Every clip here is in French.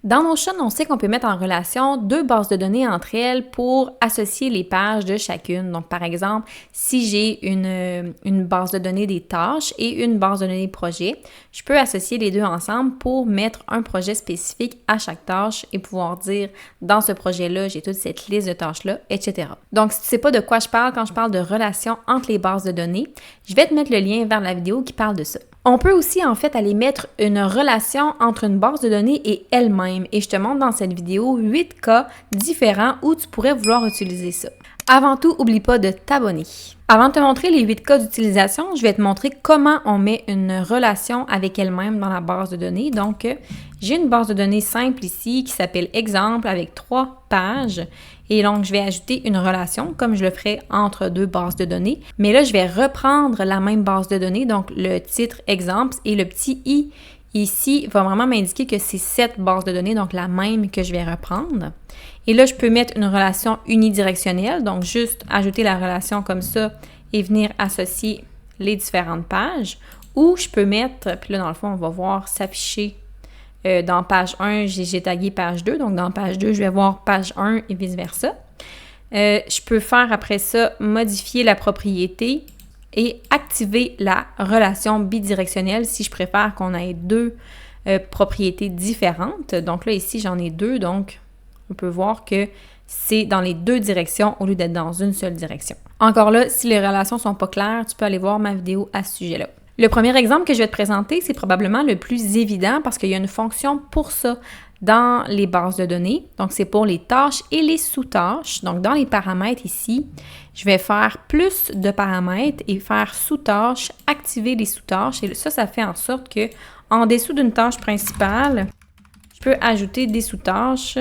Dans Notion, on sait qu'on peut mettre en relation deux bases de données entre elles pour associer les pages de chacune. Donc, par exemple, si j'ai une base de données des tâches et une base de données projet, je peux associer les deux ensemble pour mettre un projet spécifique à chaque tâche et pouvoir dire, dans ce projet-là, j'ai toute cette liste de tâches-là, etc. Donc, si tu ne sais pas de quoi je parle quand je parle de relation entre les bases de données, je vais te mettre le lien vers la vidéo qui parle de ça. On peut aussi en fait aller mettre une relation entre une base de données et elle-même et je te montre dans cette vidéo 8 cas différents où tu pourrais vouloir utiliser ça. Avant tout, n'oublie pas de t'abonner. Avant de te montrer les 8 cas d'utilisation, je vais te montrer comment on met une relation avec elle-même dans la base de données. Donc, j'ai une base de données simple ici qui s'appelle exemple avec 3 pages. Et donc, je vais ajouter une relation comme je le ferais entre deux bases de données. Mais là, je vais reprendre la même base de données, donc le titre exemple et le petit i ici va vraiment m'indiquer que c'est cette base de données, donc la même que je vais reprendre. Et là, je peux mettre une relation unidirectionnelle, donc juste ajouter la relation comme ça et venir associer les différentes pages. Ou je peux mettre, puis là, dans le fond, on va voir s'afficher dans page 1, j'ai tagué page 2, donc dans page 2, je vais voir page 1 et vice-versa. Je peux faire après ça, modifier la propriété et activer la relation bidirectionnelle si je préfère qu'on ait deux propriétés différentes. Donc là, ici, j'en ai deux, donc on peut voir que c'est dans les deux directions au lieu d'être dans une seule direction. Encore là, si les relations ne sont pas claires, tu peux aller voir ma vidéo à ce sujet-là. Le premier exemple que je vais te présenter, c'est probablement le plus évident parce qu'il y a une fonction pour ça dans les bases de données. Donc, c'est pour les tâches et les sous-tâches. Donc, dans les paramètres ici, je vais faire plus de paramètres et faire sous-tâches, activer les sous-tâches. Et ça fait en sorte que en dessous d'une tâche principale, je peux ajouter des sous-tâches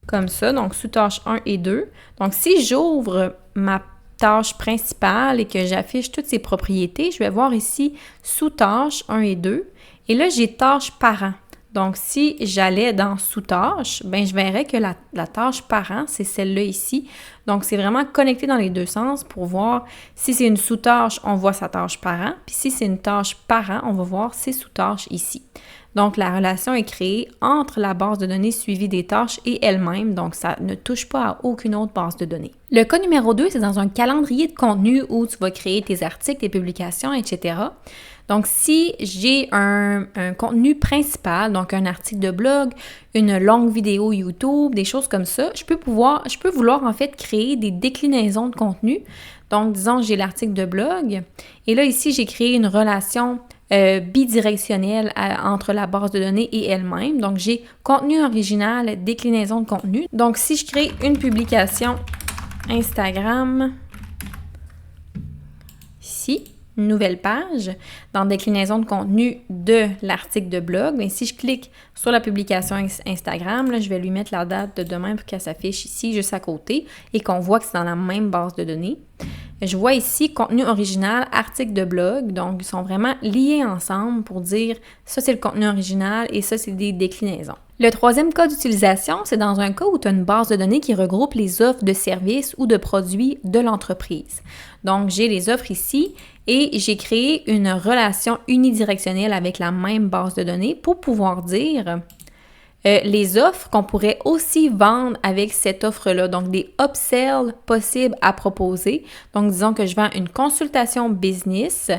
comme ça. Donc, sous-tâches 1 et 2. Donc, si j'ouvre ma tâche principale et que j'affiche toutes ces propriétés, je vais voir ici sous-tâches 1 et 2. Et là, j'ai tâche parent. Donc, si j'allais dans sous-tâches, ben je verrais que la tâche parent, c'est celle-là ici. Donc, c'est vraiment connecté dans les deux sens pour voir si c'est une sous-tâche, on voit sa tâche parent. Puis si c'est une tâche parent, on va voir ses sous-tâches ici. Donc, la relation est créée entre la base de données suivie des tâches et elle-même, donc ça ne touche pas à aucune autre base de données. Le cas numéro 2, c'est dans un calendrier de contenu où tu vas créer tes articles, tes publications, etc. Donc, si j'ai un contenu principal, donc un article de blog, une longue vidéo YouTube, des choses comme ça, je peux vouloir en fait créer des déclinaisons de contenu. Donc, disons que j'ai l'article de blog et là, ici, j'ai créé une relation bidirectionnelle entre la base de données et elle-même. Donc, j'ai contenu original, déclinaison de contenu. Donc, si je crée une publication Instagram, ici, une nouvelle page, dans déclinaison de contenu de l'article de blog, mais si je clique sur la publication Instagram, là, je vais lui mettre la date de demain pour qu'elle s'affiche ici, juste à côté, et qu'on voit que c'est dans la même base de données. Je vois ici contenu original, article de blog, donc ils sont vraiment liés ensemble pour dire ça c'est le contenu original et ça c'est des déclinaisons. Le troisième cas d'utilisation, c'est dans un cas où tu as une base de données qui regroupe les offres de services ou de produits de l'entreprise. Donc j'ai les offres ici et j'ai créé une relation unidirectionnelle avec la même base de données pour pouvoir dire les offres qu'on pourrait aussi vendre avec cette offre-là, donc des upsells possibles à proposer. Donc, disons que je vends une consultation business.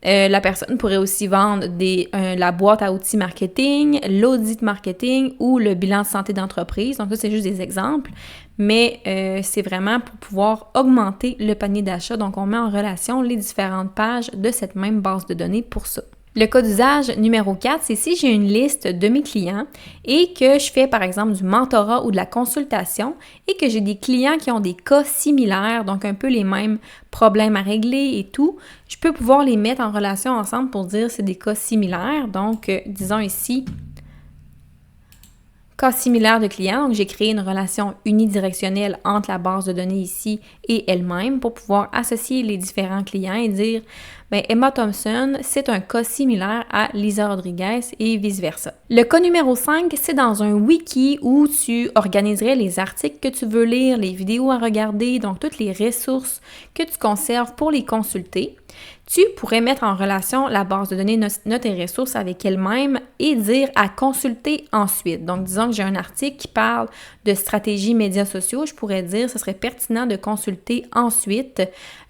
La personne pourrait aussi vendre la boîte à outils marketing, l'audit marketing ou le bilan de santé d'entreprise. Donc, ça, c'est juste des exemples, mais c'est vraiment pour pouvoir augmenter le panier d'achat. Donc, on met en relation les différentes pages de cette même base de données pour ça. Le cas d'usage numéro 4, c'est si j'ai une liste de mes clients et que je fais par exemple du mentorat ou de la consultation et que j'ai des clients qui ont des cas similaires, donc un peu les mêmes problèmes à régler et tout, je peux pouvoir les mettre en relation ensemble pour dire c'est des cas similaires. Donc, disons ici, cas similaire de clients. Donc, j'ai créé une relation unidirectionnelle entre la base de données ici et elle-même pour pouvoir associer les différents clients et dire, ben Emma Thompson, c'est un cas similaire à Lisa Rodriguez et vice-versa. Le cas numéro 5, c'est dans un wiki où tu organiserais les articles que tu veux lire, les vidéos à regarder, donc toutes les ressources que tu conserves pour les consulter. Tu pourrais mettre en relation la base de données Notes et ressources avec elle-même et dire à consulter ensuite. Donc, disons que j'ai un article qui parle de stratégie médias sociaux, je pourrais dire que ce serait pertinent de consulter ensuite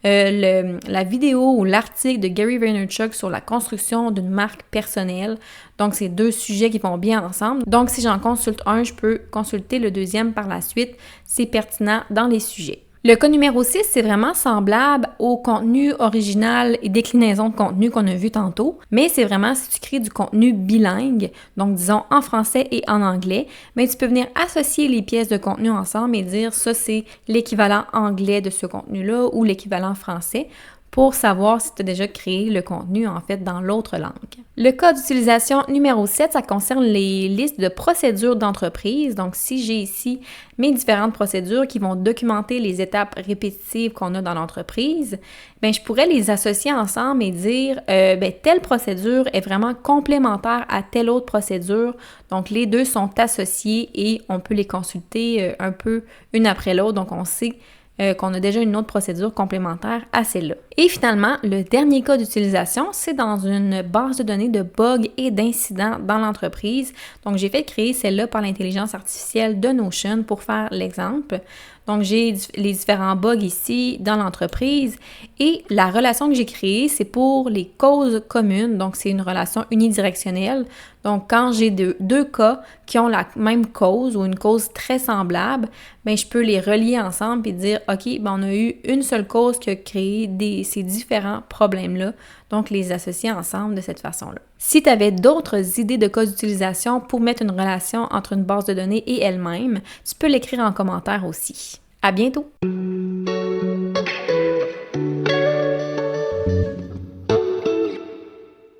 la vidéo ou l'article de Gary Vaynerchuk sur la construction d'une marque personnelle. Donc, c'est deux sujets qui vont bien ensemble. Donc, si j'en consulte un, je peux consulter le deuxième par la suite. C'est pertinent dans les sujets. Le cas numéro 6, c'est vraiment semblable au contenu original et déclinaison de contenu qu'on a vu tantôt, mais c'est vraiment si tu crées du contenu bilingue, donc disons en français et en anglais, mais tu peux venir associer les pièces de contenu ensemble et dire ça c'est l'équivalent anglais de ce contenu-là ou l'équivalent français pour savoir si tu as déjà créé le contenu, en fait, dans l'autre langue. Le cas d'utilisation numéro 7, ça concerne les listes de procédures d'entreprise. Donc, si j'ai ici mes différentes procédures qui vont documenter les étapes répétitives qu'on a dans l'entreprise, bien, je pourrais les associer ensemble et dire, telle procédure est vraiment complémentaire à telle autre procédure. Donc, les deux sont associés et on peut les consulter un peu une après l'autre. Donc, on sait qu'on a déjà une autre procédure complémentaire à celle-là. Et finalement, le dernier cas d'utilisation, c'est dans une base de données de bugs et d'incidents dans l'entreprise. Donc, j'ai fait créer celle-là par l'intelligence artificielle de Notion pour faire l'exemple. Donc, j'ai les différents bugs ici dans l'entreprise et la relation que j'ai créée, c'est pour les causes communes. Donc, c'est une relation unidirectionnelle. Donc, quand j'ai deux cas qui ont la même cause ou une cause très semblable, bien, je peux les relier ensemble et dire, OK, on a eu une seule cause qui a créé ces différents problèmes-là. Donc, les associer ensemble de cette façon-là. Si tu avais d'autres idées de cas d'utilisation pour mettre une relation entre une base de données et elle-même, tu peux l'écrire en commentaire aussi. À bientôt!